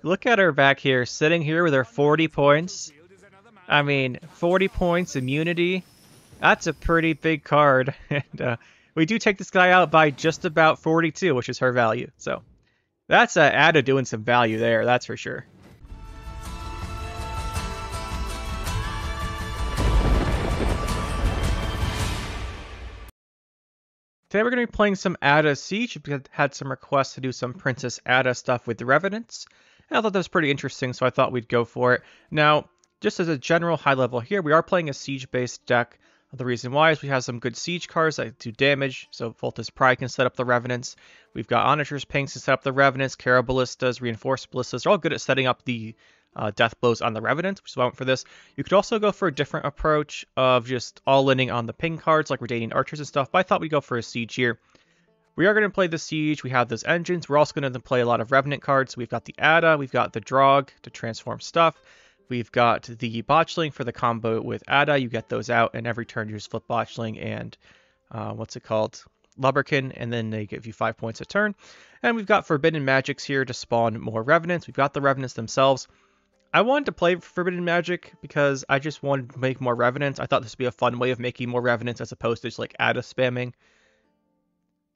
look at her back here, sitting here with her 40 points. I mean, 40 points, immunity. That's a pretty big card. And we do take this guy out by just about 42, which is her value. So that's Adda doing some value there, that's for sure. Today we're going to be playing some Adda Siege. We had some requests to do some Princess Adda stuff with the Revenants. And I thought that was pretty interesting, so I thought we'd go for it. Now, just as a general high level here, we are playing a Siege-based deck. The reason why is we have some good Siege cards that do damage, so Volta's Pride can set up the Revenants. We've got Onager's Pinks to set up the Revenants, Kara Ballistas, Reinforced Ballistas. They're all good at setting up the death blows on the Revenant, which is why I went for this. You could also go for a different approach of just all-inning on the ping cards, like Redanian Archers and stuff, but I thought we'd go for a Siege here. We are going to play the Siege, we have those engines, we're also going to play a lot of Revenant cards. We've got the Adda, we've got the Drog to transform stuff, we've got the Botchling for the combo with Adda, you get those out, and every turn you just flip Botchling and, Lubberkin, and then they give you 5 points a turn. And we've got Forbidden Magics here to spawn more Revenants, we've got the Revenants themselves. I wanted to play Forbidden Magic because I just wanted to make more Revenants. I thought this would be a fun way of making more Revenants as opposed to just like Adda spamming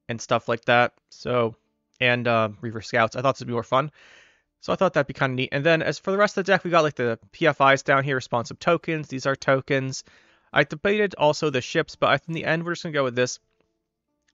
and stuff like that. So, and Reaver Scouts. I thought this would be more fun. So I thought that'd be kind of neat. And then as for the rest of the deck, we got like the PFIs down here, responsive tokens. These are tokens. I debated also the ships, but in the end, we're just going to go with this.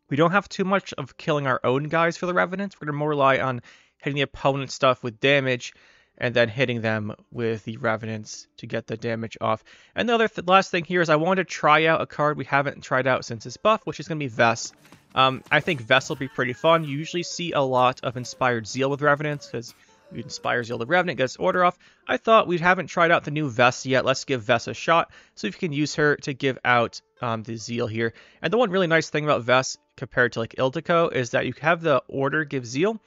We don't have too much of killing our own guys for the Revenants. We're going to more rely on hitting the opponent stuff with damage and then hitting them with the Revenants to get the damage off. And the other last thing here is I wanted to try out a card we haven't tried out since this buff, which is going to be Vess. I think Vess will be pretty fun. You usually see a lot of Inspired Zeal with Revenants, because you Inspire Zeal the Revenant, gets order off. I thought we haven't tried out the new Vess yet. Let's give Vess a shot. So if you can use her to give out the Zeal here. And the one really nice thing about Vess compared to like Ildiko is that you have the order give Zeal.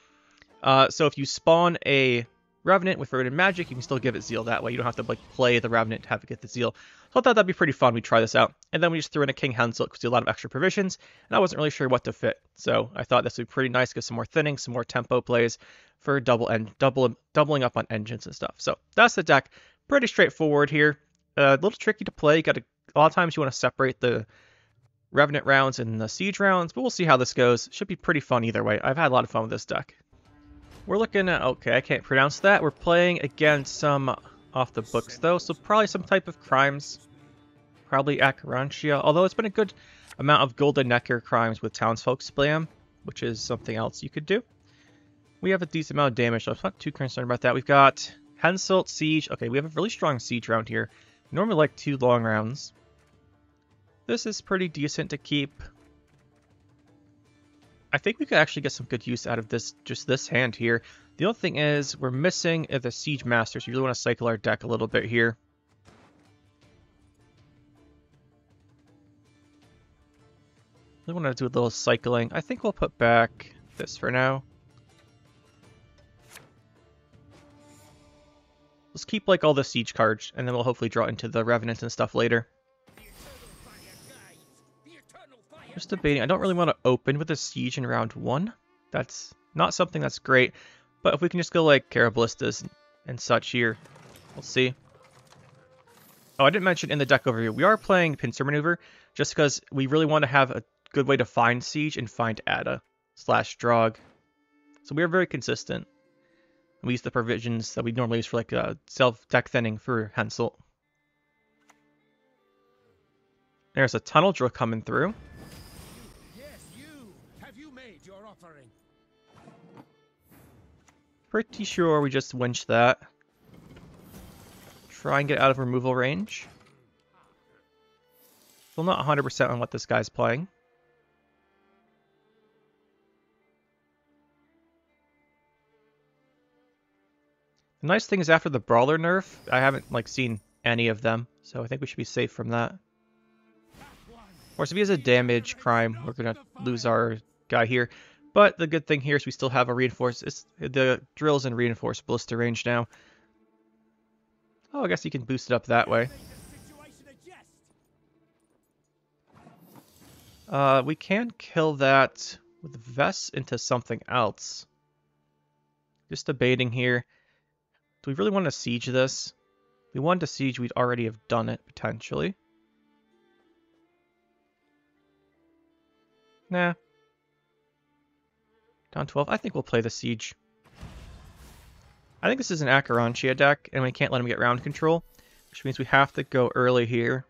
So if you spawn a Revenant with Forbidden Magic, you can still give it Zeal that way. You don't have to like play the Revenant to have it get the Zeal. So I thought that'd be pretty fun. We'd try this out. And then we just threw in a King Hensel because we do a lot of extra provisions, and I wasn't really sure what to fit. So I thought this would be pretty nice, get some more thinning, some more tempo plays for doubling up on engines and stuff. So that's the deck. Pretty straightforward here. A little tricky to play. A lot of times you want to separate the Revenant rounds and the Siege rounds, but we'll see how this goes. Should be pretty fun either way. I've had a lot of fun with this deck. We're looking at, okay, I can't pronounce that. We're playing against some off the books, though, so probably some type of crimes. Probably Akarantia, although it's been a good amount of Golden Necker crimes with Townsfolk Splam, which is something else you could do. We have a decent amount of damage, so I'm not too concerned about that. We've got Henselt, Siege. Okay, we have a really strong Siege round here. Normally like 2 long rounds. This is pretty decent to keep. I think we could actually get some good use out of this hand here. The only thing is, we're missing the Siege Master, so you really want to cycle our deck a little bit here. We want to do a little cycling. I think we'll put back this for now. Let's keep like all the Siege cards, and then we'll hopefully draw into the Revenants and stuff later. Just debating. I don't really want to open with a Siege in round 1. That's not something that's great. But if we can just go like Kara Ballistas and such here, we'll see. Oh, I didn't mention in the deck overview, we are playing Pincer Maneuver just because we really want to have a good way to find Siege and find Adda / Drog. So we are very consistent. We use the provisions that we normally use for like self-deck thinning for Henselt. There's a Tunnel Drill coming through. Pretty sure we just winch that. Try and get out of removal range. Still not 100% on what this guy's playing. The nice thing is after the Brawler nerf, I haven't like seen any of them, so I think we should be safe from that. Of course, if he has a damage crime, we're gonna lose our guy here. But the good thing here is we still have a reinforced. The drill's in reinforced ballista range now. Oh, I guess you can boost it up that way. We can kill that with Vess into something else. Just debating here. Do we really want to siege this? If we wanted to siege, we'd already have done it, potentially. Nah. Down 12. I think we'll play the siege. I think this is an Akarantia deck, and we can't let him get round control, which means we have to go early here.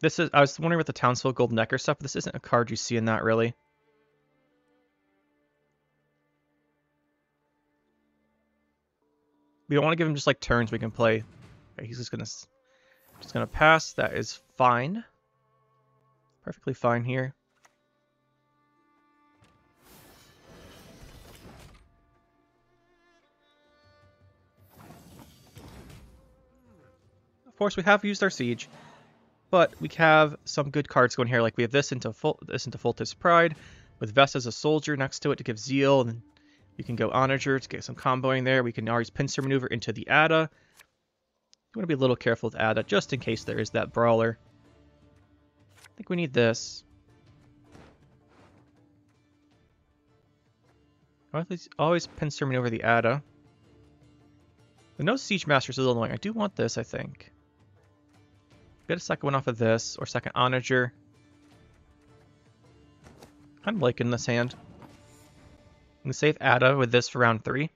This is, I was wondering with the Townsville Gold Necker stuff, but this isn't a card you see in that, really. We don't want to give him just like turns we can play. Okay, he's just gonna pass. That is fine. Perfectly fine here. Of course, we have used our siege, but we have some good cards going here. Like we have this into Foltest Pride, with Vest as a soldier next to it to give zeal, and we can go Onager to get some comboing there. We can always Pincer maneuver into the Adda. You want to be a little careful with Adda, just in case there is that brawler. I think we need this. Always Pincer maneuver the Adda. The no Siege Master is a little annoying. I do want this, I think. Get a second one off of this, or second Onager. I'm liking this hand. I'm going to save Adda with this for round 3.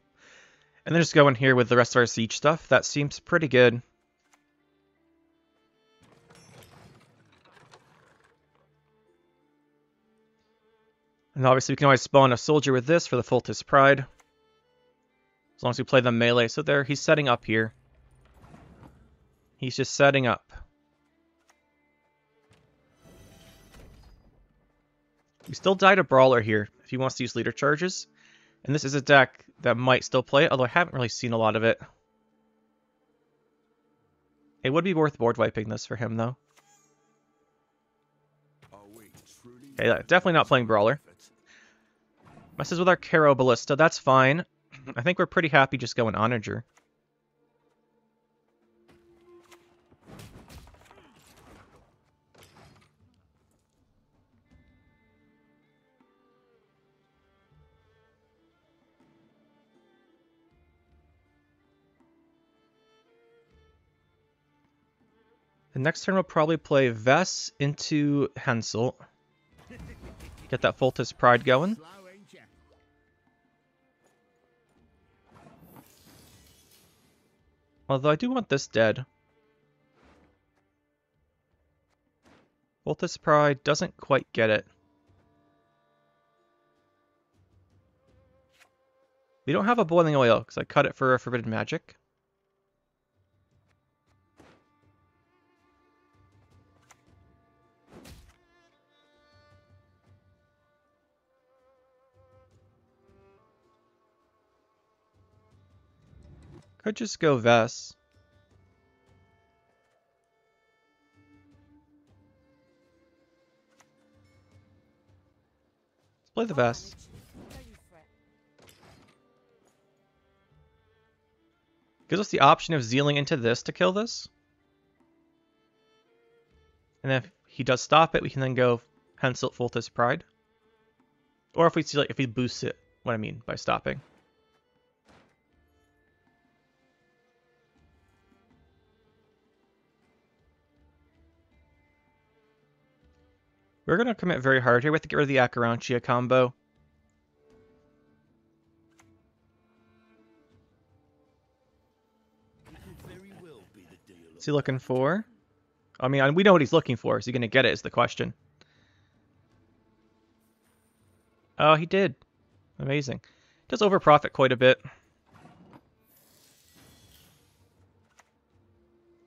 And then just go in here with the rest of our siege stuff. That seems pretty good. And obviously we can always spawn a soldier with this for the Foltest Pride. As long as we play the melee. So there, he's setting up here. He's just setting up. We still died a brawler here if he wants to use leader charges. And this is a deck that might still play it, although I haven't really seen a lot of it. It would be worth board wiping this for him, though. Okay, definitely not playing brawler. Messes with our Caro Ballista, that's fine. I think we're pretty happy just going Onager. The next turn we'll probably play Vess into Hensel. Get that Foltest Pride going. Although I do want this dead. Foltest Pride doesn't quite get it. We don't have a Boiling Oil because I cut it for a Forbidden Magic. Could just go Vess. Let's play the Vess. Gives us the option of zealing into this to kill this. And if he does stop it, we can then go Hensel Foltest Pride. Or if we see like if he boosts it, what I mean by stopping. We're going to commit very hard here. We have to get rid of the Akarantia combo. What's he looking for? I mean, we know what he's looking for. Is he going to get it is the question. Oh, he did. Amazing. Does overprofit quite a bit.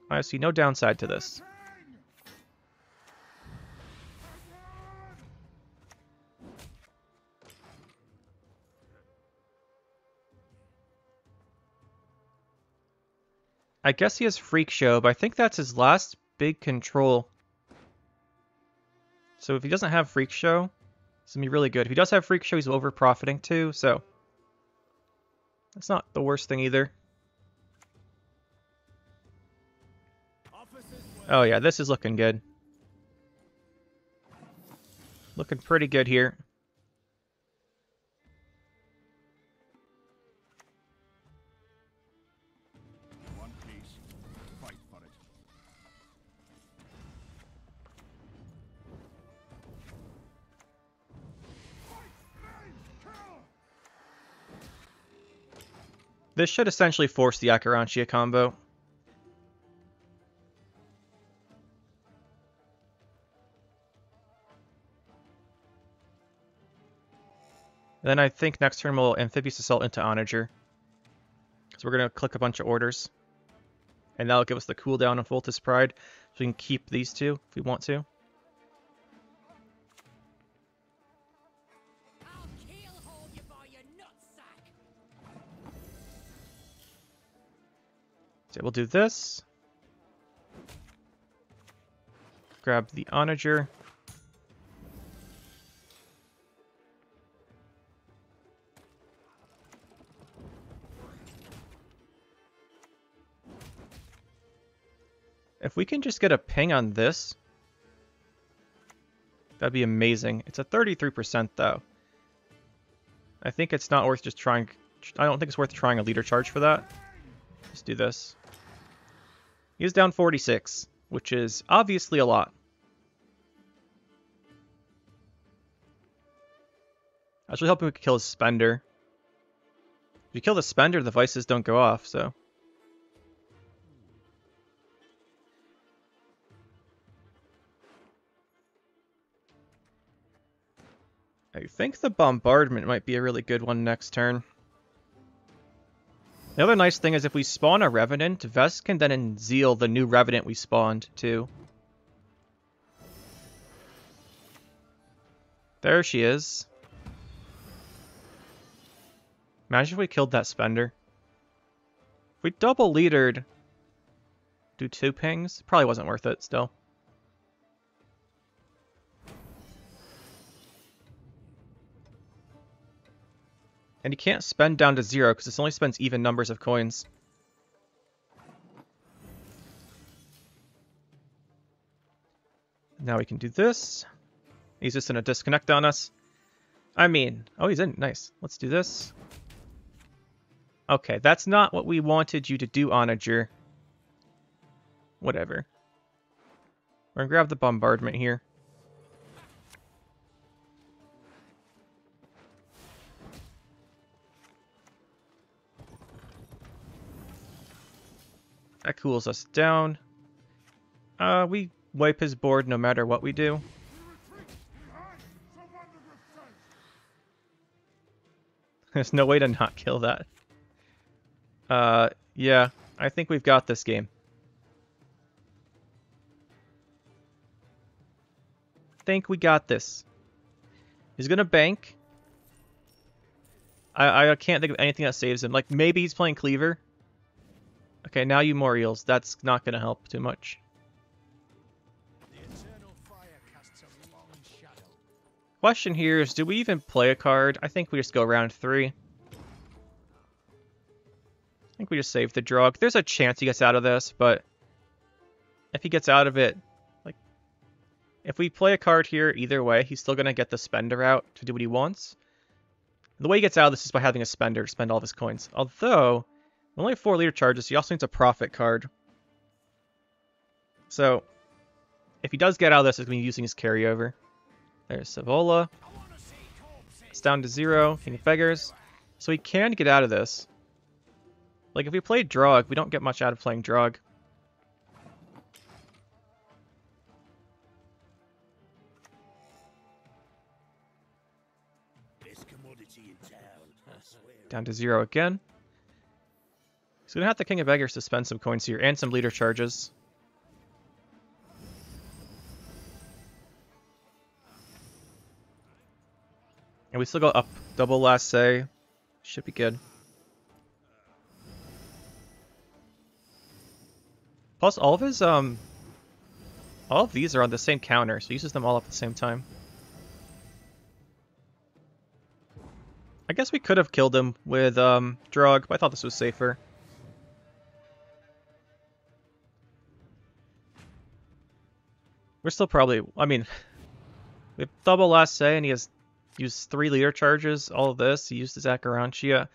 I see no downside to this. I guess he has Freak Show, but I think that's his last big control. So if he doesn't have Freak Show, it's going to be really good. If he does have Freak Show, he's over-profiting too, so that's not the worst thing either. Oh yeah, this is looking good. Looking pretty good here. This should essentially force the Akarantia combo. Then I think next turn we'll Amphibious Assault into Onager. So we're going to click a bunch of orders. And that'll give us the cooldown of Voltus Pride. So we can keep these two if we want to. So we'll do this. Grab the Onager. If we can just get a ping on this, that'd be amazing. It's a 33% though. I think it's not worth just trying. I don't think it's worth trying a leader charge for that. Let's do this. He's down 46, which is obviously a lot. I was really hoping we could kill his Spender. If you kill the Spender, the Vices don't go off, so. I think the Bombardment might be a really good one next turn. The other nice thing is if we spawn a Revenant, Vest can then Zeal the new Revenant we spawned too. There she is. Imagine if we killed that Spender. If we double leadered, do 2 pings, probably wasn't worth it still. And you can't spend down to 0 because this only spends even numbers of coins. Now we can do this. He's just going to disconnect on us. I mean, oh, he's in. Nice. Let's do this. Okay, that's not what we wanted you to do, Onager. Whatever. We're going to grab the Bombardment here. That cools us down. We wipe his board no matter what we do. There's no way to not kill that. Yeah, I think we've got this game. Think we got this. He's gonna bank. I can't think of anything that saves him. Like, maybe he's playing Cleaver. Okay, now you more eels. That's not going to help too much. Question here is, do we even play a card? I think we just go round 3. I think we just save the drug. There's a chance he gets out of this, but if he gets out of it, like, if we play a card here, either way, he's still going to get the Spender out to do what he wants. The way he gets out of this is by having a Spender to spend all of his coins. Although, we only have 4 leader charges, he also needs a Profit card. So, if he does get out of this, it's going to be using his carryover. There's Savola. It's down to 0. King of Beggars. So he can get out of this. Like, if we play Drog, we don't get much out of playing Drog. Down to 0 again. He's going to have the King of Beggars to spend some coins here and some leader charges. And we still go up double last say. Should be good. Plus all of his all of these are on the same counter, so he uses them all at the same time. I guess we could have killed him with Drug, but I thought this was safer. We're still probably, I mean, we have double last say and he has used 3 leader charges, all of this. He used his Akarantia,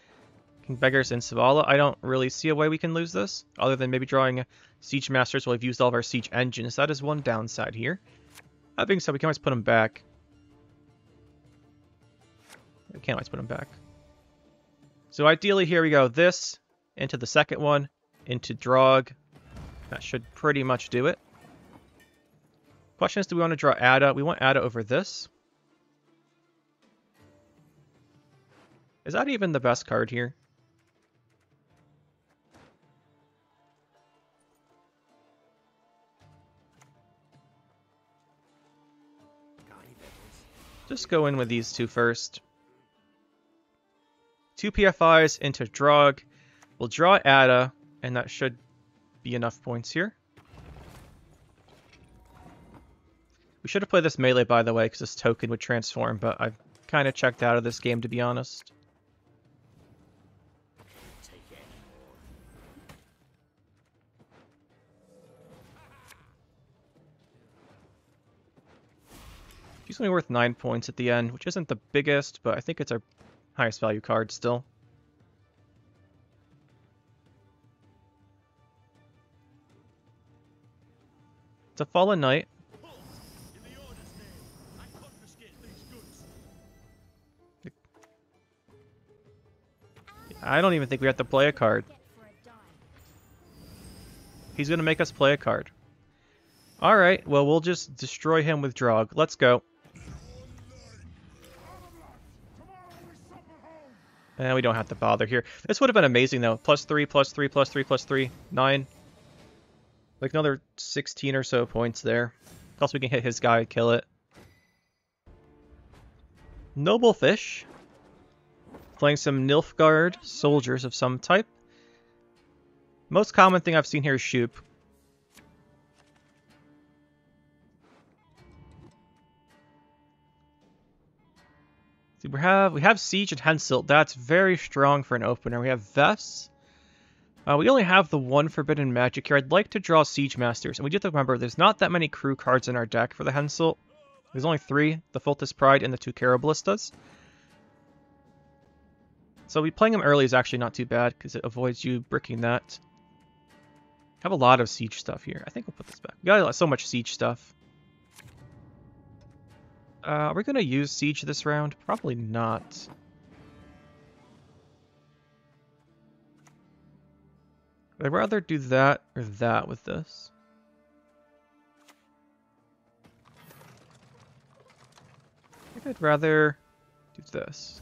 King Beggars, and Savala. I don't really see a way we can lose this, other than maybe drawing Siege Masters while we've used all of our Siege Engines. That is one downside here. That being said, we can always put him back. We can't always put him back. So ideally here we go this, into the second one, into Drog. That should pretty much do it. Question is, do we want to draw Adda? We want Adda over this. Is that even the best card here? Just go in with these two first. 2 PFIs into Drog. We'll draw Adda, and that should be enough points here. We should have played this melee, by the way, because this token would transform, but I've kind of checked out of this game, to be honest. She's only worth 9 points at the end, which isn't the biggest, but I think it's our highest value card still. It's a Fallen Knight. I don't even think we have to play a card. He's going to make us play a card. Alright, well, we'll just destroy him with Drog. Let's go. And we don't have to bother here. This would have been amazing, though. +3, +3, +3, +3, 9. Like another 16 or so points there. Plus we can hit his guy, kill it. Noble Fish. Playing some Nilfgaard soldiers of some type. Most common thing I've seen here is Shoop. See, we have Siege and Henselt. That's very strong for an opener. We have Vess. We only have the one Forbidden Magic here. I'd like to draw Siege Masters. And we do have to remember, there's not that many crew cards in our deck for the Henselt. There's only 3, the Fultus Pride and the 2 Caraballistas. So playing them early is actually not too bad, because it avoids you bricking that. Have a lot of Siege stuff here. I think we'll put this back. We got so much Siege stuff. Are we going to use Siege this round? Probably not. I'd rather do that or that with this. I think I'd rather do this.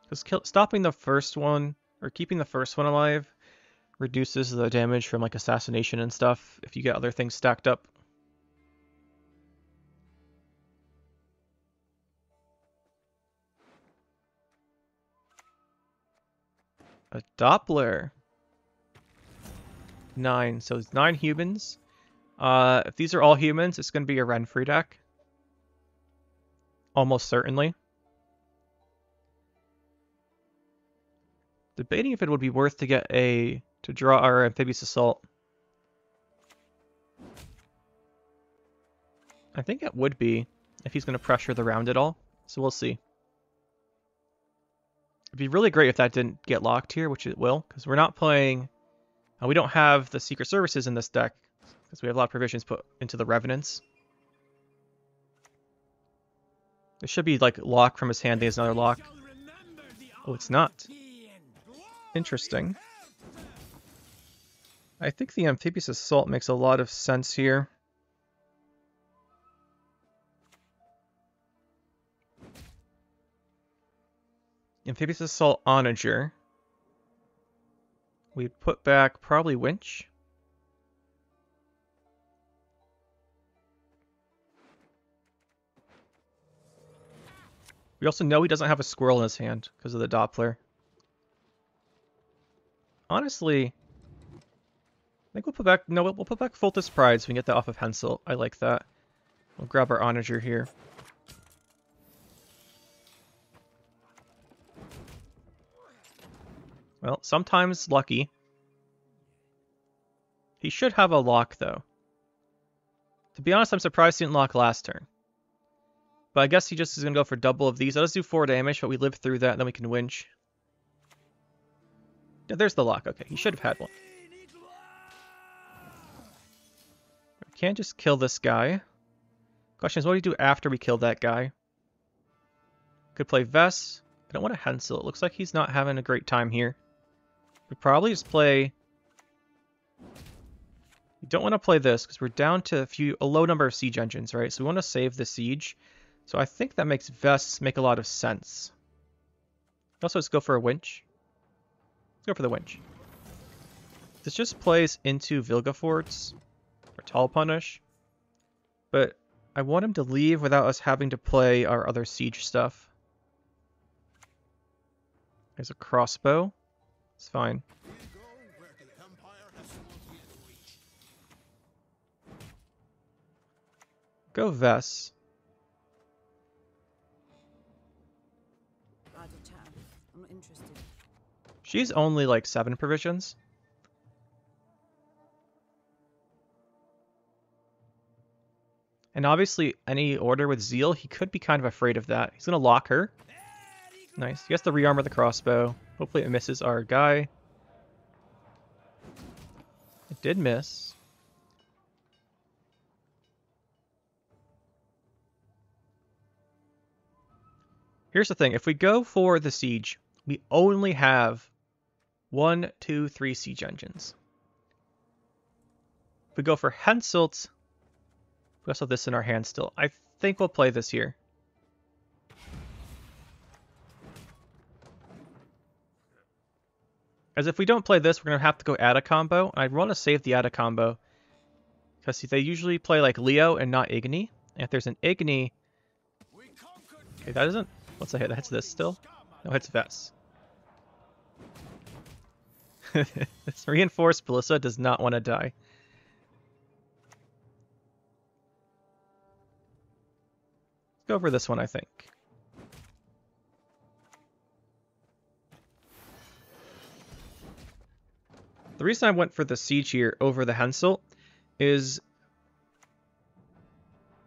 Because stopping the first one, or keeping the first one alive, reduces the damage from like assassination and stuff if you get other things stacked up. A Doppler. 9, so it's 9 humans. If these are all humans, it's going to be a Renfri deck. Almost certainly. Debating if it would be worth to get to draw our Amphibious Assault. I think it would be, if he's going to pressure the round at all. So we'll see. It'd be really great if that didn't get locked here, which it will, because we're not playing... we don't have the Secret Services in this deck, because we have a lot of provisions put into the Revenants. It should be like lock from his hand, there's another lock. Oh, it's not. Interesting. I think the Amphibious Assault makes a lot of sense here. Amphibious Assault Onager. We put back probably Winch. We also know he doesn't have a squirrel in his hand because of the Doppler. Honestly, I think we'll put back... No, we'll put back Fultus Pride so we can get that off of Henselt. I like that. We'll grab our Onager here. Well, sometimes lucky. He should have a lock, though. To be honest, I'm surprised he didn't lock last turn. But I guess he just is going to go for double of these. That does do 4 damage, but we live through that, and then we can winch. Yeah, there's the lock. Okay, he should have had one. We can't just kill this guy. Question is, what do we do after we kill that guy? Could play Vess. I don't want to Hensel. It looks like he's not having a great time here. We probably just play... We don't want to play this because we're down to a low number of siege engines, right? So we want to save the siege. So I think that makes Vests make a lot of sense. Also, let's go for a winch. Let's go for the winch. This just plays into Vilgefortz or Tall Punish. But I want him to leave without us having to play our other siege stuff. There's a crossbow. It's fine. Go Vess. I'm interested. She's only like 7 provisions. And obviously, any order with Zeal, he could be kind of afraid of that. He's going to lock her. Nice. He has to rearmor the crossbow. Hopefully it misses our guy. It did miss. Here's the thing. If we go for the siege, we only have 1, 2, 3 siege engines. If we go for Henselt, we also have this in our hand still. I think we'll play this here. As if we don't play this, we're going to have to go Adda combo. And I want to save the Adda combo. Because they usually play like Leo and not Igni. And if there's an Igni... Okay, that isn't... What's the hit? That hits this still? No, it hits Vess. This reinforced Ballista does not want to die. Let's go over this one, I think. The reason I went for the siege here over the Henselt is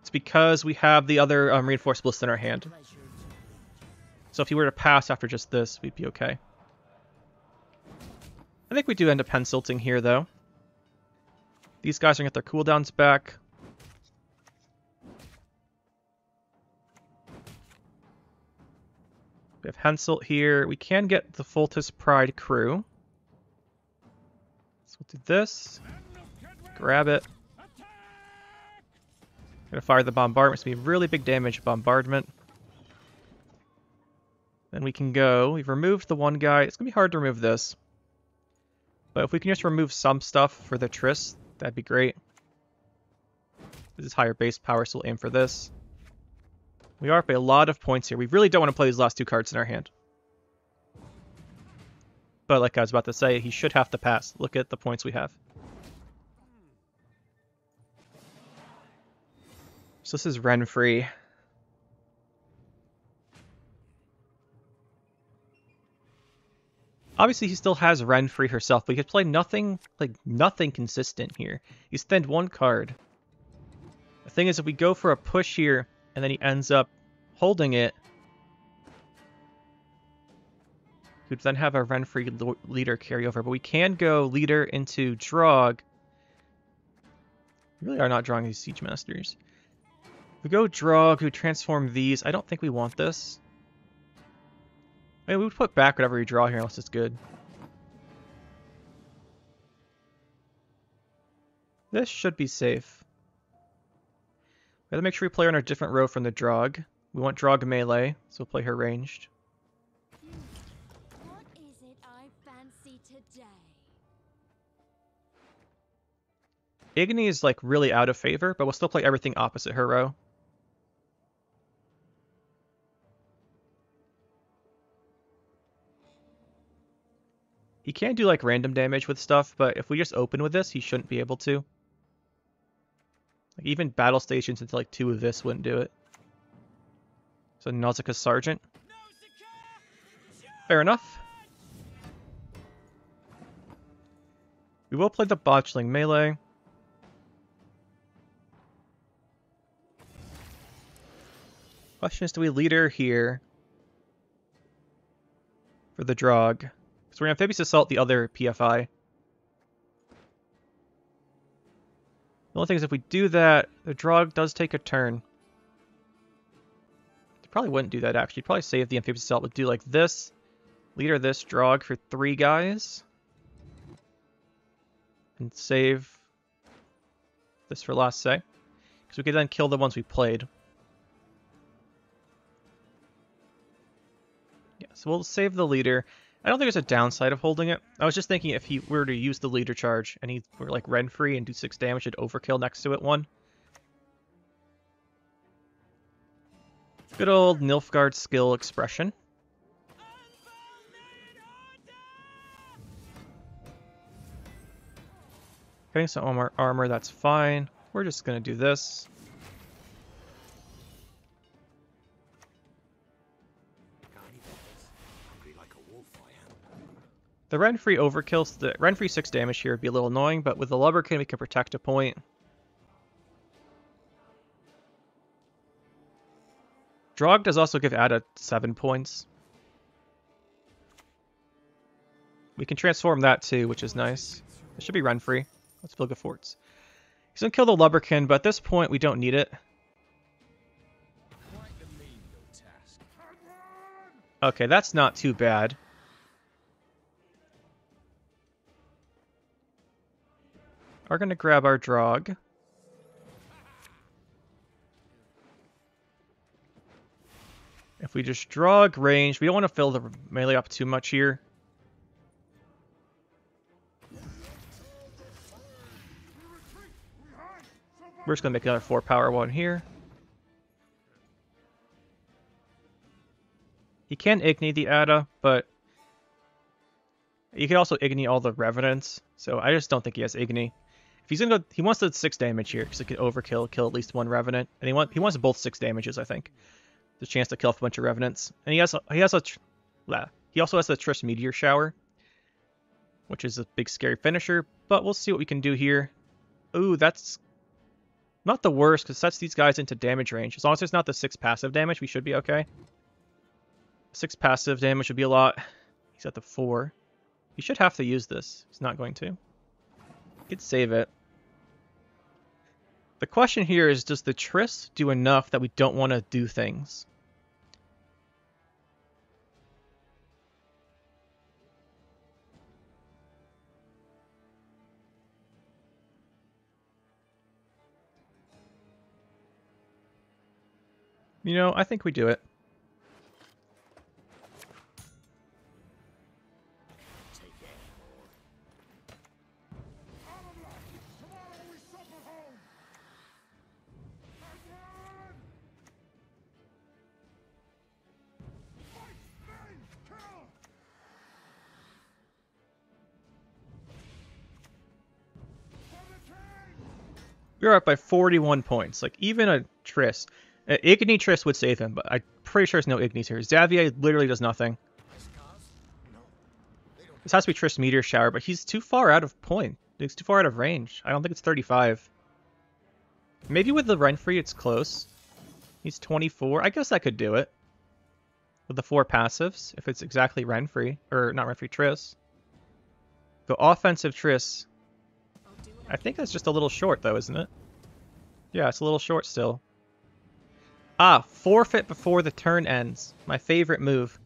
it's because we have the other reinforced Ballista in our hand. So if he were to pass after just this, we'd be okay. I think we do end up Henselting here, though. These guys are going to get their cooldowns back. We have Henselt here. We can get the Foltest Pride crew. So we'll do this. Grab it. Gonna fire the bombardment. It's gonna be really big damage bombardment. Then we can go. We've removed the one guy. It's gonna be hard to remove this. But if we can just remove some stuff for the Triss, that'd be great. This is higher base power, so we'll aim for this. We are up a lot of points here. We really don't want to play these last 2 cards in our hand. But like I was about to say, he should have to pass. Look at the points we have. So this is Renfri. Obviously, he still has Renfri herself, but he could play nothing consistent here. He's thinned 1 card. The thing is, if we go for a push here, and then he ends up holding it, we would then have our Renfri leader carry over. But we can go leader into Drog. We really are not drawing these Siege Masters. If we go Drog, who transform these, I don't think we want this. I mean, we would put back whatever we draw here unless it's good. This should be safe. We have to make sure we play her on a different row from the Drog. We want Drog melee, so we'll play her ranged. What is it I fancy today? Igni is like really out of favor, but we'll still play everything opposite her row. He can do like random damage with stuff, but if we just open with this, he shouldn't be able to. Like even battle stations into like 2 of this wouldn't do it. So Nausicaa Sergeant. Fair enough. We will play the Botchling melee. Question is, do we leader here for the Drog? So we're going to Amphibious Assault the other PFI. The only thing is if we do that, the Drog does take a turn. Probably wouldn't do that actually. Probably save the amphibious assault. Would do like this. Leader this, Drog for 3 guys. And save this for last say. Because we could then kill the ones we played. Yeah, so we'll save the leader. I don't think there's a downside of holding it. I was just thinking if he were to use the leader charge and he were like Renfri and do 6 damage, it'd overkill next to it 1. Good old Nilfgaard skill expression. Getting some armor, that's fine. We're just going to do this. The Renfri overkills. The Renfri 6 damage here would be a little annoying, but with the Lubberkin we can protect a point. Drog does also give Adda 7 points. We can transform that too, which is nice. It should be Renfri. Let's build forts. He's gonna kill the Lubberkin, but at this point we don't need it. Okay, that's not too bad. We're gonna grab our Drog. If we just Drog range, we don't want to fill the melee up too much here. We're just gonna make another 4 power 1 here. He can Igni the Adda, but he can also Igni all the Revenants, so I just don't think he has Igni. If he's gonna go, he wants the 6 damage here because he could overkill, kill at least 1 Revenant, and he wants both 6 damages, I think. The chance to kill off a bunch of Revenants, and he also has the Triss Meteor Shower, which is a big scary finisher. But we'll see what we can do here. Ooh, that's not the worst because it sets these guys into damage range. As long as there's not the 6 passive damage, we should be okay. 6 passive damage would be a lot. He's at the 4. He should have to use this. He's not going to. He could save it. The question here is, does the Triss do enough that we don't want to do things? You know, I think we do it. We're up by 41 points. Like, even a Triss. Igni Triss would save him, but I'm pretty sure there's no Ignis here. Xavier literally does nothing. This has to be Triss Meteor Shower, but he's too far out of point. He's too far out of range. I don't think it's 35. Maybe with the Renfri it's close. He's 24. I guess I could do it. With the 4 passives, if it's exactly Renfri. Or, not Renfri, Triss. Go offensive Triss. I think that's just a little short, though, isn't it? Yeah, it's a little short still. Ah, forfeit before the turn ends. My favorite move.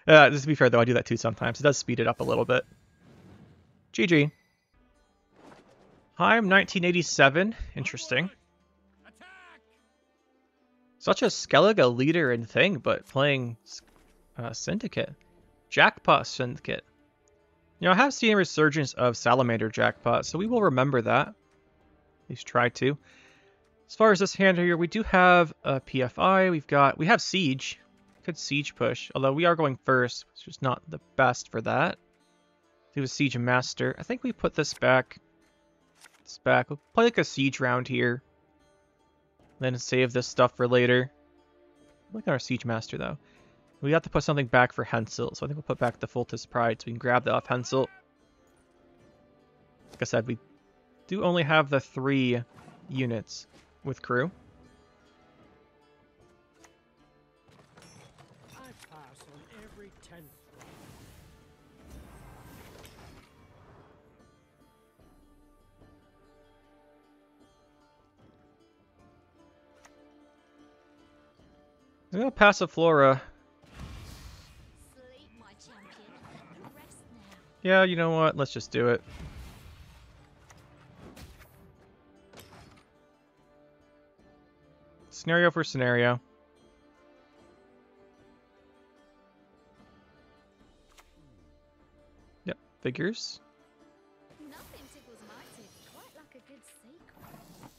Just to be fair, though, I do that too sometimes. It does speed it up a little bit. GG. Heim 1987. Interesting. Such a Skellige leader and thing, but playing Syndicate. Jackpot Syndicate. You know, I have seen a resurgence of Salamander Jackpot, so we will remember that. At least try to. As far as this hand here, we do have a PFI. We have Siege. Could Siege push, although we are going first, which is not the best for that. Do a Siege Master. I think we put this back. This back. We'll play like a Siege round here. Then save this stuff for later. Look at our Siege Master, though. We have to put something back for Hensel, so I think we'll put back the Fultus Pride so we can grab that off Hensel. Like I said, we do only have the 3 units with crew. I pass on every 10th. I'm gonna pass a Flora. Sleep, my champion. Rest now. Yeah, you know what? Let's just do it. Scenario for scenario. Yep, figures. Nothing tickles my teeth quite like a good secret.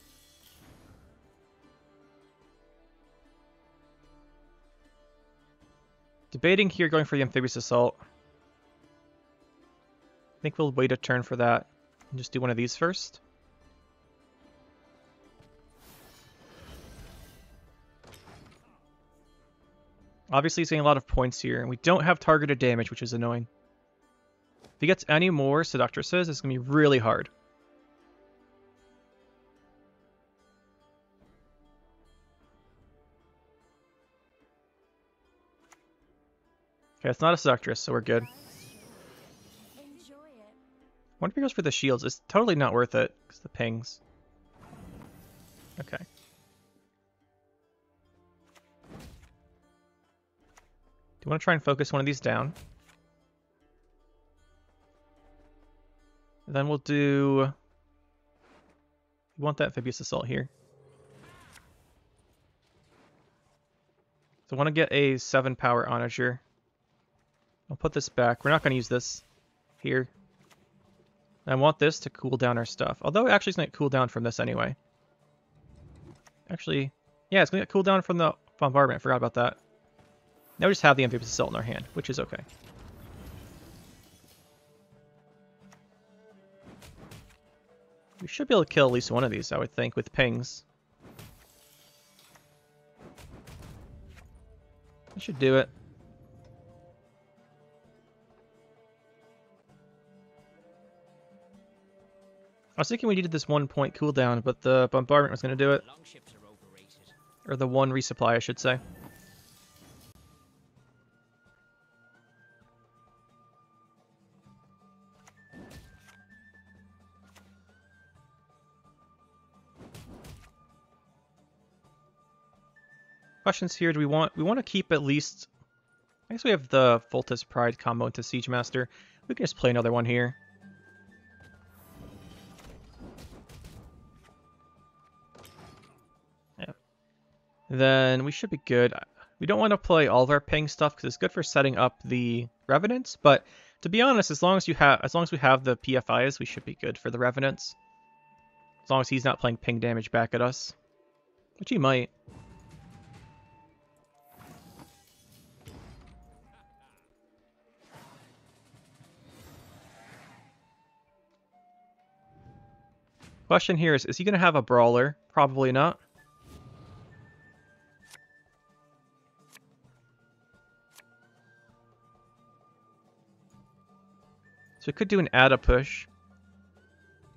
Debating here going for the amphibious assault. I think we'll wait a turn for that and just do one of these first. Obviously he's getting a lot of points here, and we don't have targeted damage, which is annoying. If he gets any more Seductresses, it's going to be really hard. Okay, it's not a Seductress, so we're good. Enjoy it. What if he goes for the shields? It's totally not worth it, because the pings. Okay. Do you want to try and focus one of these down? And then we'll do... We want that amphibious assault here. So I want to get a 7 power onager. I'll put this back. We're not going to use this here. And I want this to cool down our stuff. Although actually it's going to cool down from this anyway. Actually, yeah, it's going to cool down from the bombardment. I forgot about that. Now we just have the amphibious assault in our hand, which is okay. We should be able to kill at least one of these, I would think, with pings. That should do it. I was thinking we needed this 1 point cooldown, but the bombardment was going to do it. Longships are overrated. Or the 1 resupply, I should say. Questions here, do we want to keep at least, I guess we have the Foltest Pride combo into Siege Master. We can just play another one here. Yeah. Then we should be good. We don't want to play all of our ping stuff because it's good for setting up the Revenants, but to be honest, as long as we have the PFIs, we should be good for the Revenants. As long as he's not playing ping damage back at us. Which he might. Question here is he going to have a brawler? Probably not. So we could do an Adda push.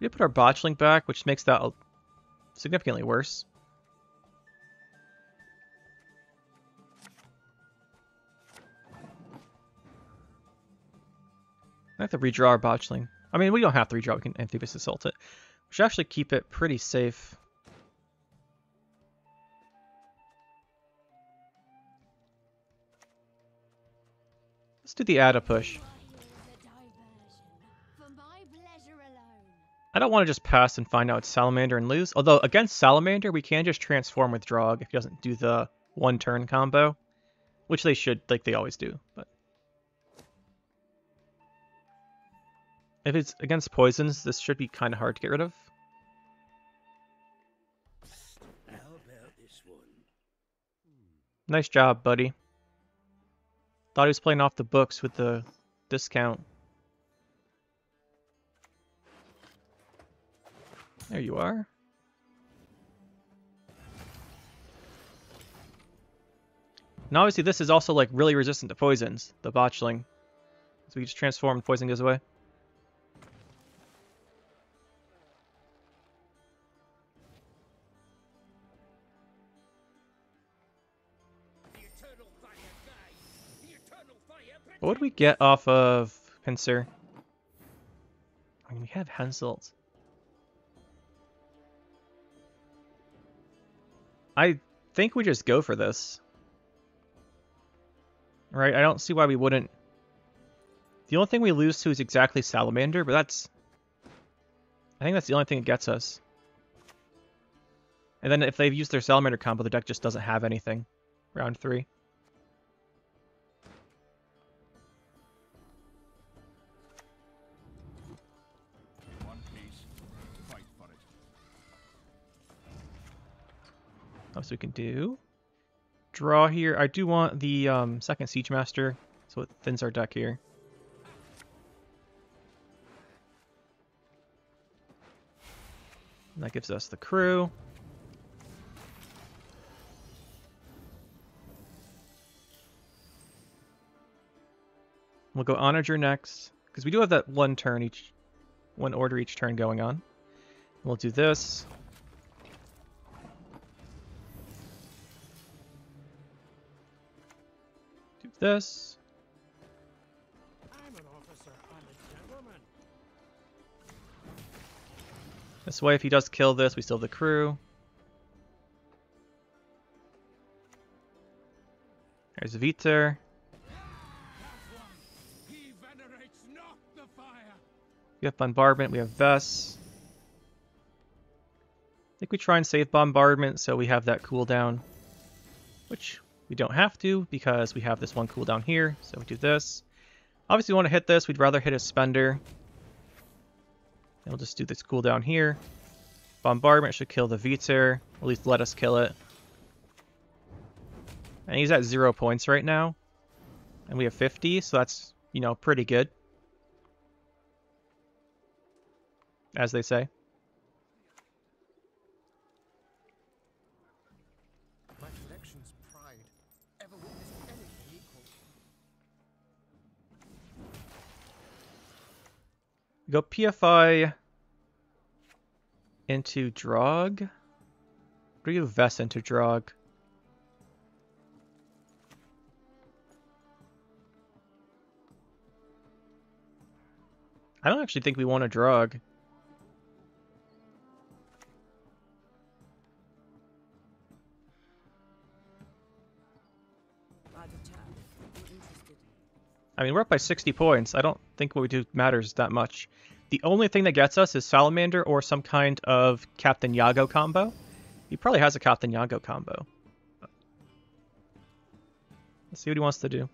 We could put our botchling back, which makes that significantly worse. I have to redraw our botchling. I mean, we don't have to redraw, we can amphibious assault it. We should actually keep it pretty safe. Let's do the Adda push. I don't want to just pass and find out it's Salamander and lose. Although, against Salamander, we can just transform with Drog if he doesn't do the 1-turn combo. Which they should, like they always do. But if it's against poisons, this should be kind of hard to get rid of. How about this one? Nice job, buddy. Thought he was playing off the books with the discount. There you are. Now obviously this is also like really resistant to poisons, the botchling. So we just transform and poison goes away. What would we get off of Pincer? I mean, we have Henselt. I think we just go for this. Right? I don't see why we wouldn't. The only thing we lose to is exactly Salamander, but that's... I think that's the only thing that gets us. And then if they've used their Salamander combo, the deck just doesn't have anything. Round 3. One piece. Fight for it. Oh, so we can do... Draw here. I do want the second Siege Master, so it thins our deck here. And that gives us the crew. We'll go Onager next, because we do have that one order each turn going on. We'll do this. Do this. I'm an officer and a gentleman. This way, if he does kill this, we still have the crew. There's Viter. He venerates not the fire. We have Bombardment, we have Vess. I think we try and save Bombardment so we have that cooldown, which we don't have to because we have this one cooldown here, so we do this. Obviously we want to hit this, we'd rather hit a Spender. And we'll just do this cooldown here. Bombardment should kill the Viter, or at least let us kill it. And he's at 0 points right now. And we have 50, so that's, you know, pretty good. As they say. My collection's pride. Ever witnessed anything equal? Go PFI into Drog. Or do you Vess into Drog? I don't actually think we want a Drog. I mean, we're up by 60 points. I don't think what we do matters that much. The only thing that gets us is Salamander or some kind of Captain Yago combo. He probably has a Captain Yago combo. Let's see what he wants to do.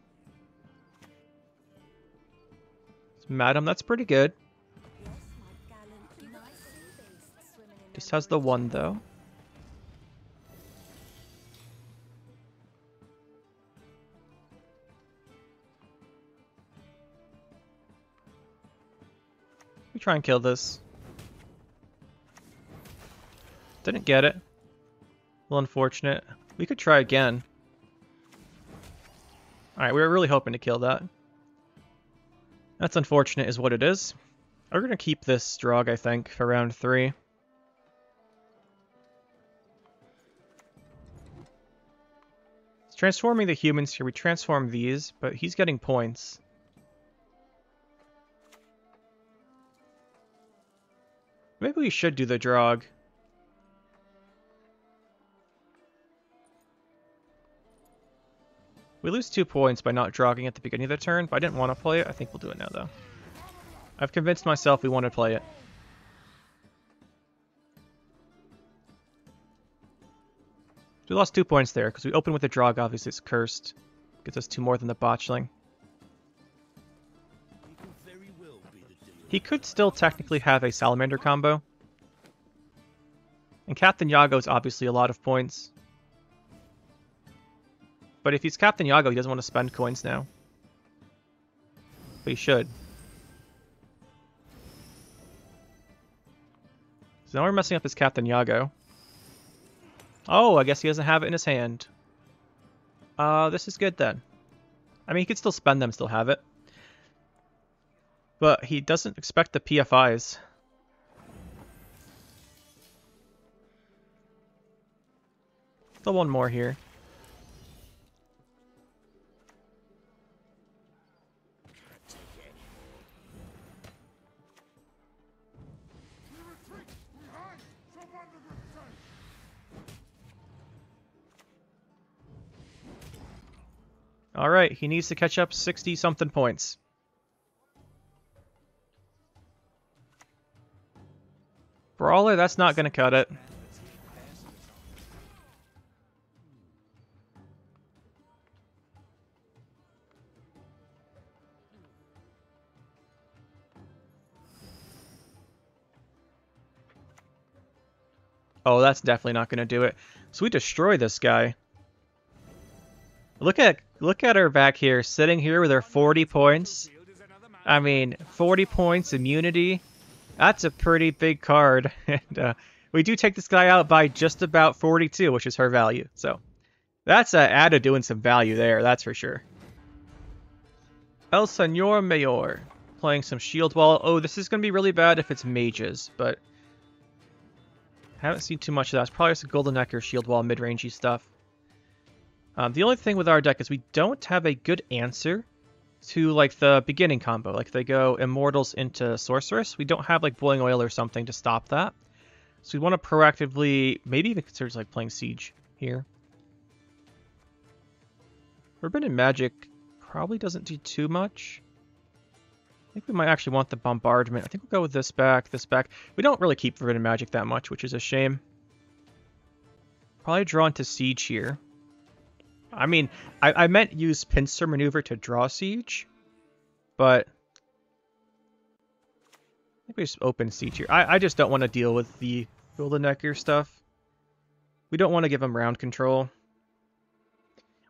Madam, that's pretty good. Just has the 1 though. We try and kill this. Didn't get it. A little unfortunate. We could try again. Alright, we were really hoping to kill that. That's unfortunate is what it is. We're going to keep this Drog, I think, for round 3. It's transforming the humans here. We transform these, but he's getting points. Maybe we should do the Drog. We lose 2 points by not drogging at the beginning of the turn, but I didn't want to play it. I think we'll do it now, though. I've convinced myself we want to play it. We lost 2 points there, because we opened with a Drog, obviously it's cursed. Gets us 2 more than the Botchling. He could very well be the deal. He could still technically have a Salamander combo. And Captain Yago is obviously a lot of points. But if he's Captain Yago, he doesn't want to spend coins now. But he should. So now we're messing up his Captain Yago. Oh, I guess he doesn't have it in his hand. This is good then. I mean, he could still spend them, still have it. But he doesn't expect the PFIs. Still one more here. Alright, he needs to catch up 60-something points. Brawler, that's not going to cut it. Oh, that's definitely not going to do it. So we destroy this guy. Look at her back here, sitting here with her 40 points. I mean, 40 points, immunity. That's a pretty big card. And we do take this guy out by just about 42, which is her value. So that's Adda doing some value there, that's for sure. El Señor Mayor playing some Shieldwall. Oh, this is going to be really bad if it's mages, but haven't seen too much of that. It's probably some Golden Neck or Shieldwall mid-rangey stuff. The only thing with our deck is we don't have a good answer to like the beginning combo. Like they go Immortals into Sorceress. We don't have like Boiling Oil or something to stop that. So we want to proactively maybe even consider like playing Siege here. Forbidden Magic probably doesn't do too much. I think we might actually want the Bombardment. I think we'll go with this back, this back. We don't really keep Forbidden Magic that much, which is a shame. Probably draw into Siege here. I mean, I meant use Pincer maneuver to draw Siege, but I think we just open Siege here. I just don't want to deal with the Golden Necker stuff. We don't want to give him round control.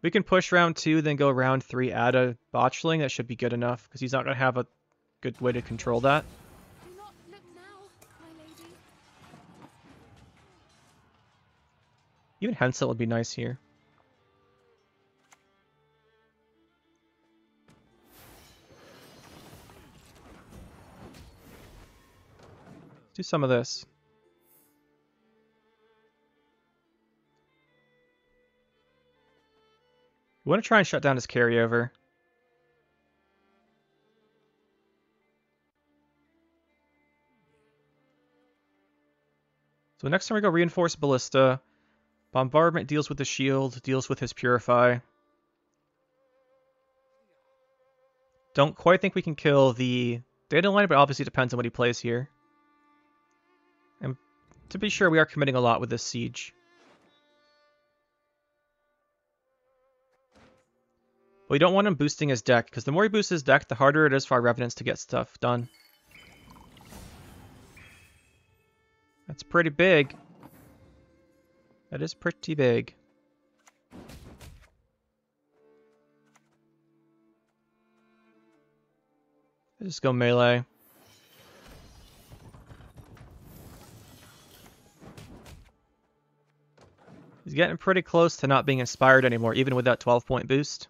We can push round 2, then go round 3 Adda Botchling. That should be good enough, because he's not going to have a good way to control that. Do not look now, my lady. Even Hensel would be nice here. Do some of this. We want to try and shut down his carryover. So next time we go Reinforce Ballista. Bombardment deals with the shield, deals with his Purify. Don't quite think we can kill the Dandelion, but obviously depends on what he plays here. And to be sure, we are committing a lot with this Siege. We don't want him boosting his deck, because the more he boosts his deck, the harder it is for our Revenants to get stuff done. That's pretty big. That is pretty big. Let's just go melee. He's getting pretty close to not being inspired anymore, even with that 12-point boost.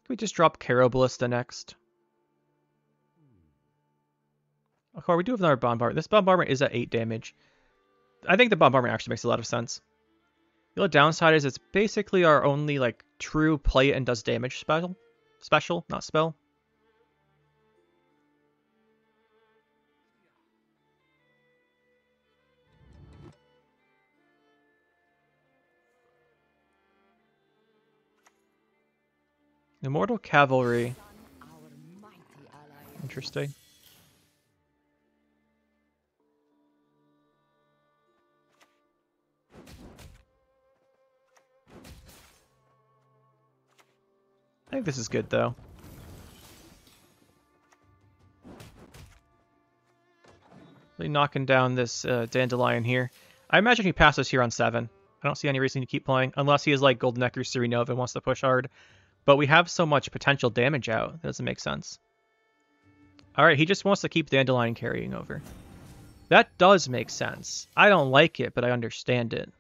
Can we just drop Caro Ballista next? Okay, we do have another Bombardment. This Bombardment is at 8 damage. I think the Bombardment actually makes a lot of sense. The only downside is it's basically our only like true play it and does damage special, not spell. Immortal Cavalry. Interesting. I think this is good, though. Really knocking down this Dandelion here. I imagine he passes here on 7. I don't see any reason to keep playing, unless he is like Golden Neck or Serenova and wants to push hard. But we have so much potential damage out, that doesn't make sense. Alright, he just wants to keep Dandelion carrying over. That does make sense. I don't like it, but I understand it.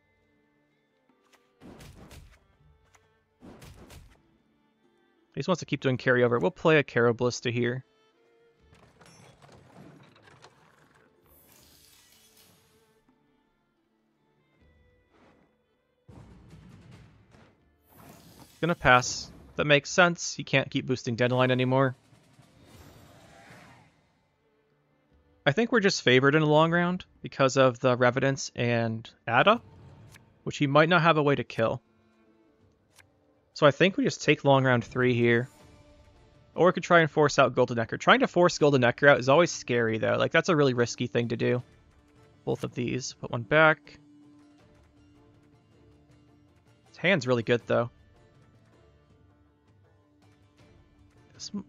He just wants to keep doing carryover. We'll play a Caro Ballista here. Gonna pass. That makes sense. He can't keep boosting Dandelion anymore. I think we're just favored in the long round because of the Revenants and Adda. which he might not have a way to kill. So I think we just take long round 3 here. Or we could try and force out Golden Necker. Trying to force Golden Necker out is always scary, though. Like, that's a really risky thing to do. Both of these. Put one back. His hand's really good, though.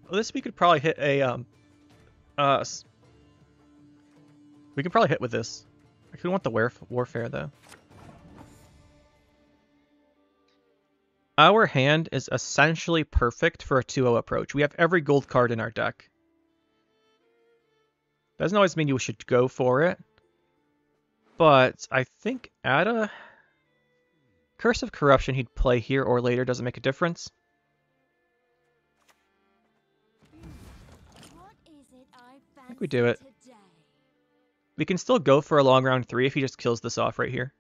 This we could probably hit a... we could probably hit with this. I could want the Warfare, though. Our hand is essentially perfect for a 2-0 approach. We have every gold card in our deck. Doesn't always mean you should go for it. But I think Adda... Curse of Corruption he'd play here or later, doesn't make a difference. I think we do it. We can still go for a long round 3 if he just kills this off right here.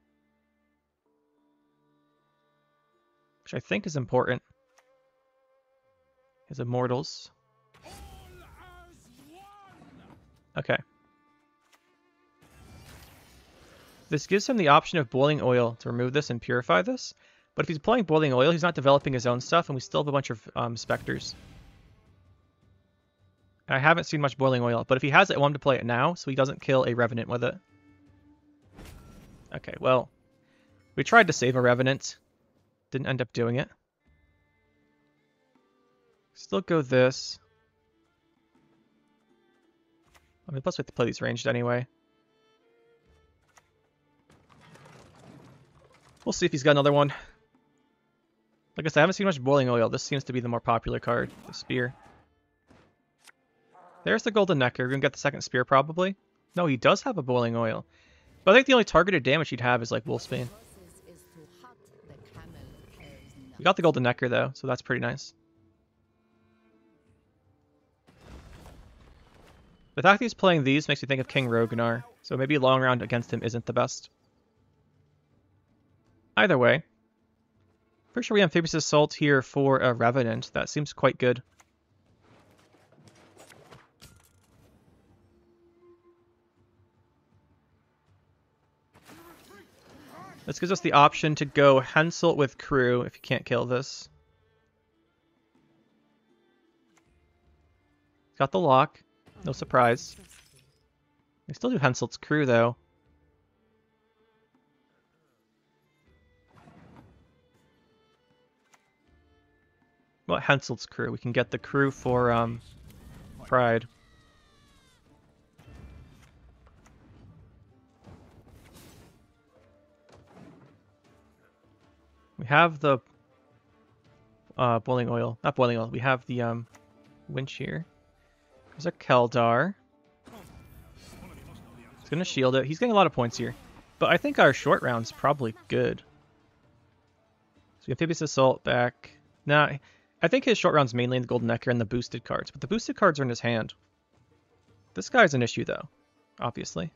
Which I think is important. His Immortals. Okay. This gives him the option of Boiling Oil to remove this and purify this. But if he's playing Boiling Oil, he's not developing his own stuff, and we still have a bunch of Spectres. I haven't seen much Boiling Oil, but if he has it, I want him to play it now, so he doesn't kill a Revenant with it. Okay, well, we tried to save a Revenant. Didn't end up doing it. Still go this. I mean, plus we have to play these ranged anyway. We'll see if he's got another one. Like I said, I haven't seen much Boiling Oil. This seems to be the more popular card, the Spear. There's the Golden Necker. We're going to get the second Spear, probably. No, he does have a Boiling Oil. But I think the only targeted damage he'd have is, like, Wolfsbane. We got the Golden Necker, though, so that's pretty nice. The fact that he's playing these makes me think of King Rognar, so maybe a long round against him isn't the best. Either way, pretty sure we have Amphibious Assault here for a Revenant. That seems quite good. This gives us the option to go Henselt with Crew if you can't kill this. Got the lock. No surprise. We still do Henselt's Crew, though. Well, Henselt's Crew. We can get the Crew for Pride. We have the Boiling Oil. Not Boiling Oil. We have the Winch here. There's a Keldar. He's going to shield it. He's getting a lot of points here. But I think our short round's probably good. So we have Amphibious Assault back. Nah, I think his short round's mainly in the Golden Necker and the boosted cards. But the boosted cards are in his hand. This guy's an issue, though. Obviously.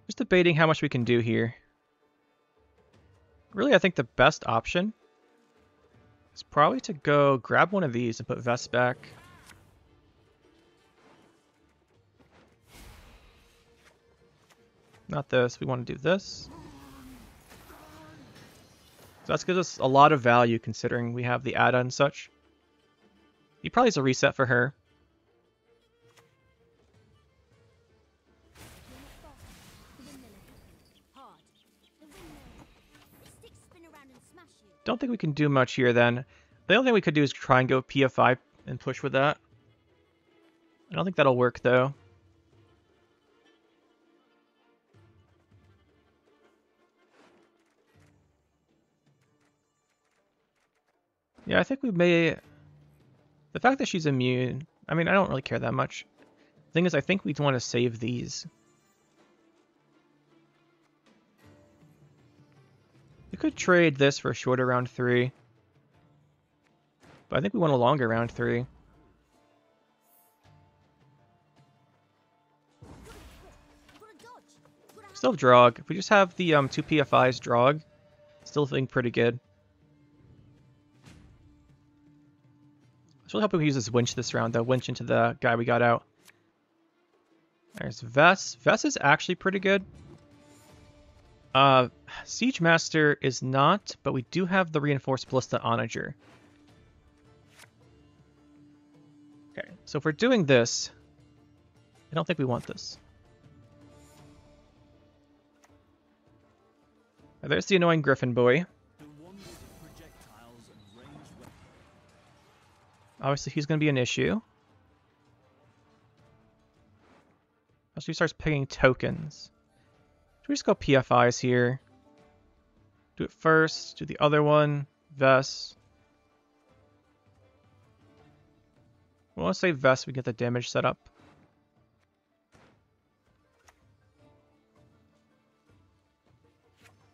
Just debating how much we can do here. Really, I think the best option is probably to go grab one of these and put Vest back. Not this. We want to do this. So that gives us a lot of value considering we have the Adda and such. He probably has a reset for her. Don't think we can do much here then. The only thing we could do is try and go PF5 and push with that. I don't think that'll work though. Yeah, I think we may... The fact that she's immune... I mean, I don't really care that much. The thing is, I think we'd want to save these. We could trade this for a shorter round 3. But I think we want a longer round 3. Still have Drog. If we just have the 2 PFIs Drog, still feeling pretty good. I was really hoping we use this Winch this round, though. Winch into the guy we got out. There's Vess. Vess is actually pretty good. Siege Master is not, but we do have the Reinforced Ballista Onager. Okay, so if we're doing this, I don't think we want this. There's the annoying Griffin boy. Obviously, he's going to be an issue. As he starts picking tokens. Should we just go PFIs here? Do it first, do the other one, Vest. We want to say Vest, we get the damage set up.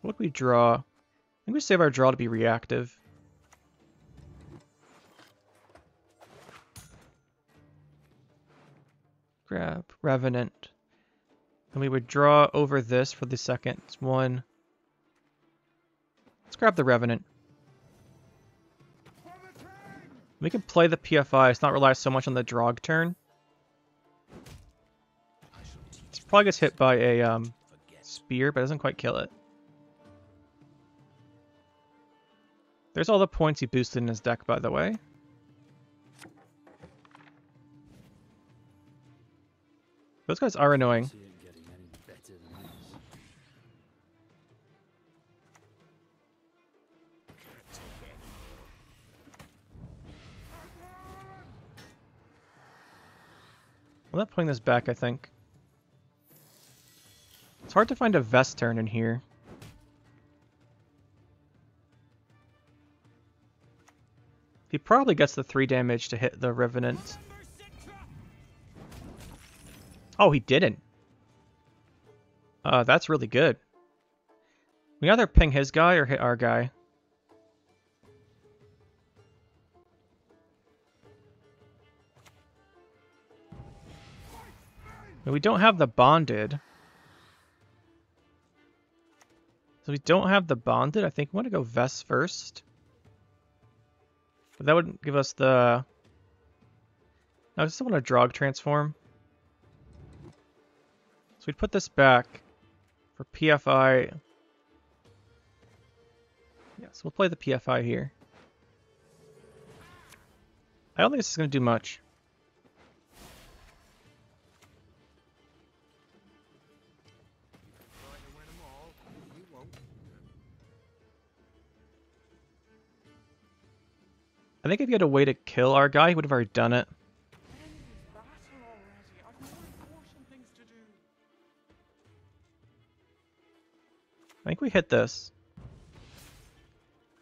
What would we draw? I think we save our draw to be reactive. Grab Revenant. And we would draw over this for the second one. Let's grab the Revenant. We can play the PFI, it's not rely so much on the Drog turn. It probably gets hit by a spear, but doesn't quite kill it. There's all the points he boosted in his deck, by the way. Those guys are annoying. I'm not putting this back, I think. It's hard to find a Vest turn in here. He probably gets the 3 damage to hit the Revenant. Oh, he didn't. That's really good. We either ping his guy or hit our guy. But we don't have the bonded. So we don't have the bonded. I think we want to go Vest first. But that wouldn't give us the... No, I just want to Drog transform. So we'd put this back for PFI. Yeah, so we'll play the PFI here. I don't think this is going to do much. I think if you had a way to kill our guy, he would have already done it. I think we hit this.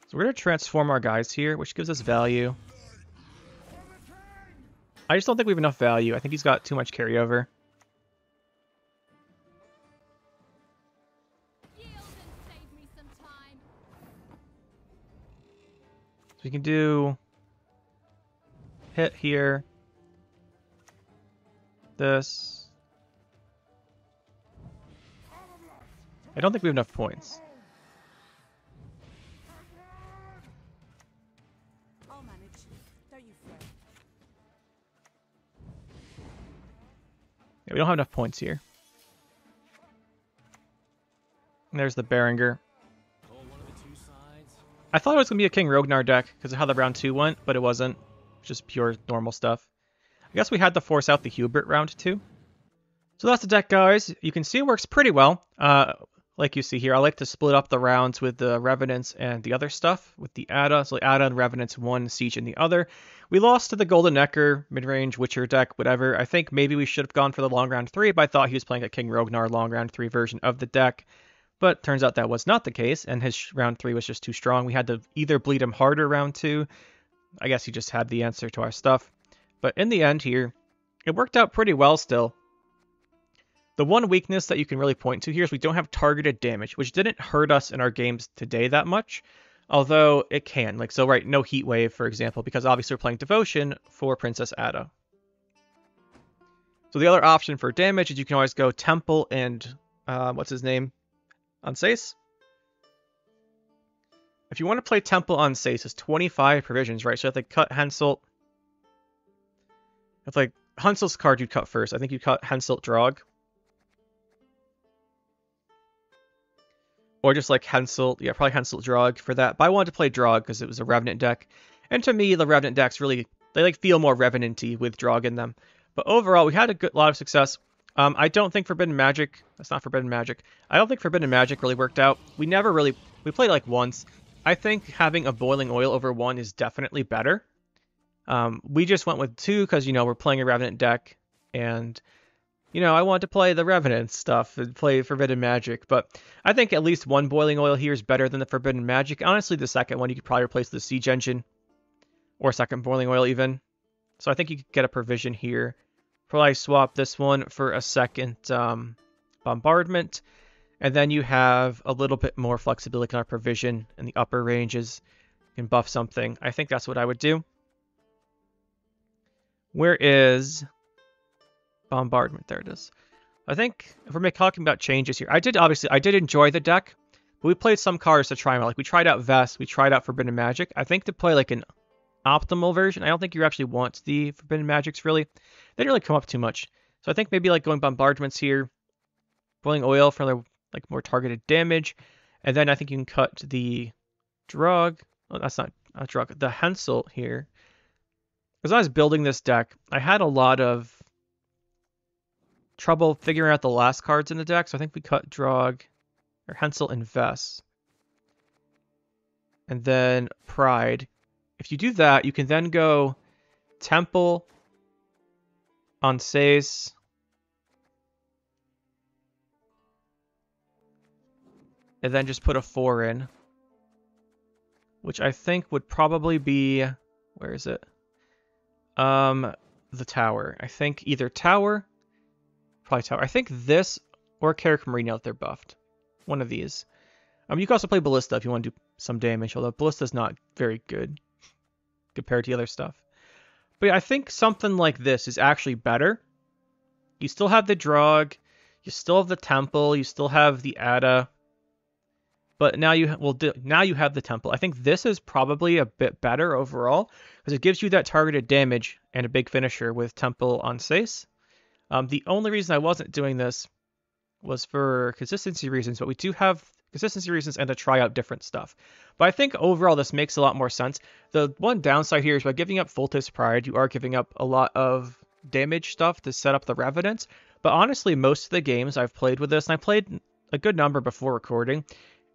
So we're going to transform our guys here, which gives us value. I just don't think we have enough value. I think he's got too much carryover. So we can do hit here. This. I don't think we have enough points. I'll manage. Don't you fret. Yeah, we don't have enough points here. And there's the Berenger. I thought it was going to be a King Rognar deck because of how the round 2 went, but it wasn't. Just pure normal stuff. I guess we had to force out the Hubert round 2. So that's the deck, guys. You can see it works pretty well. Like you see here, I like to split up the rounds with the Revenants and the other stuff with the Adda. So Adda and Revenants one, Siege in the other. We lost to the Golden Necker, Midrange, Witcher deck, whatever. I think maybe we should have gone for the long round 3, but I thought he was playing a King Rognar long round 3 version of the deck. But turns out that was not the case, and his round 3 was just too strong. We had to either bleed him harder round 2. I guess he just had the answer to our stuff. But in the end here, it worked out pretty well still. The one weakness that you can really point to here is we don't have targeted damage, which didn't hurt us in our games today that much, although it can. Like, so right, no Heat Wave, for example, because obviously we're playing Devotion for Princess Adda. So the other option for damage is you can always go Temple and, what's his name? Unsace? If you want to play Temple Unsace, it's 25 provisions, right? So you have to cut Henselt. It's like Henselt's card you'd cut first. I think you cut Henselt Drog. Or just like Hensel. Yeah, probably Hensel Drog for that. But I wanted to play Drog because it was a Revenant deck. And to me, the Revenant decks really, they like feel more Revenant-y with Drog in them. But overall, we had a lot of success. I don't think Forbidden Magic, that's not Forbidden Magic. I don't think Forbidden Magic really worked out. We played like once. I think having a Boiling Oil over 1 is definitely better. We just went with 2 because, we're playing a Revenant deck. And, I wanted to play the Revenant stuff and play Forbidden Magic. But I think at least 1 Boiling Oil here is better than the Forbidden Magic. Honestly, the second one, you could probably replace the Siege Engine. Or second Boiling Oil even. So I think you could get a provision here. Probably swap this one for a second Bombardment. And then you have a little bit more flexibility on our provision in the upper ranges. You can buff something. I think that's what I would do. Where is Bombardment? There it is. I think if we're talking about changes here, I did enjoy the deck, but we played some cards to try them out. Like we tried out Vest, we tried out Forbidden Magic. I think to play like an optimal version, I don't think you actually want the Forbidden Magics really. They didn't really come up too much. So I think maybe like going Bombardments here, Boiling Oil for the like more targeted damage, and then I think you can cut the Drug. Oh, that's not a Drug. The Hensel here. As I was building this deck, I had a lot of trouble figuring out the last cards in the deck, so I think we cut Drog or Hensel and Vest, and then Pride. If you do that, you can then go Temple on Sace. And then just put a 4 in. Which I think would probably be... Where is it? The Tower. I think either Tower... Probably Tower. I think this or Carrick Marina if they're buffed. One of these. You can also play Ballista if you want to do some damage, although Ballista's not very good compared to the other stuff. But yeah, I think something like this is actually better. You still have the Drog, you still have the Temple, you still have the Adda, but now you have the Temple. I think this is probably a bit better overall because it gives you that targeted damage and a big finisher with Temple on Sace. The only reason I wasn't doing this was for consistency reasons, but we do have consistency reasons and to try out different stuff. But I think overall this makes a lot more sense. The one downside here is by giving up Fultis Pride, you are giving up a lot of damage stuff to set up the Revenants. But honestly, most of the games I've played with this, and I played a good number before recording,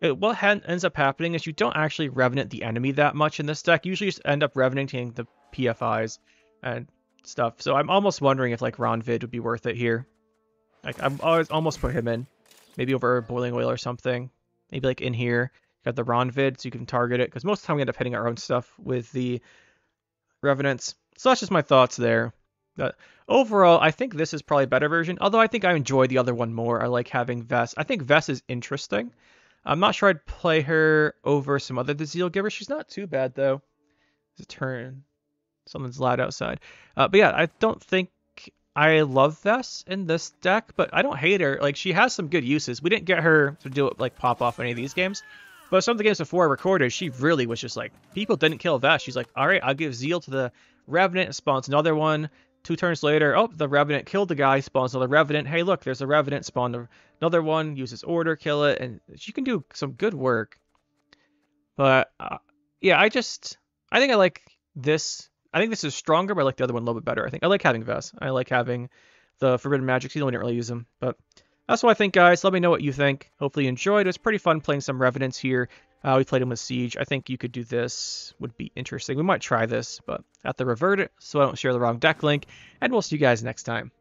what ends up happening is you don't actually Revenant the enemy that much in this deck. You usually just end up Revenanting the PFIs and stuff. So I'm almost wondering if like Ronvid would be worth it here. Like I'm almost put him in, maybe over Boiling Oil or something. Maybe like in here, you got the Ronvid, so you can target it. Because most of the time we end up hitting our own stuff with the Revenants. So that's just my thoughts there. But overall, I think this is probably a better version. Although I think I enjoy the other one more. I like having Vest. I think Vest is interesting. I'm not sure I'd play her over some other Zeal Giver. She's not too bad though. It's a turn. Someone's loud outside. But yeah, I don't think I love Vest in this deck, but I don't hate her. Like, she has some good uses. We didn't get her to do it, like, pop off any of these games. But some of the games before I recorded, she really was just like, people didn't kill Vest. She's like, all right, I'll give Zeal to the Revenant. It spawns another one. 2 turns later, oh, the Revenant killed the guy. Spawns another Revenant. Hey, look, there's a Revenant. Spawn another one. Uses Order, kill it. And she can do some good work. But, yeah, I think I like this. I think this is stronger, but I like the other one a little bit better. I think I like having Vest. I like having the Forbidden Magic. You didn't really use them, but that's what I think, guys. Let me know what you think. Hopefully you enjoyed. It was pretty fun playing some Revenants here. We played them with Siege. I think you could do this. Would be interesting. We might try this, but I have to revert it so I don't share the wrong deck link. And we'll see you guys next time.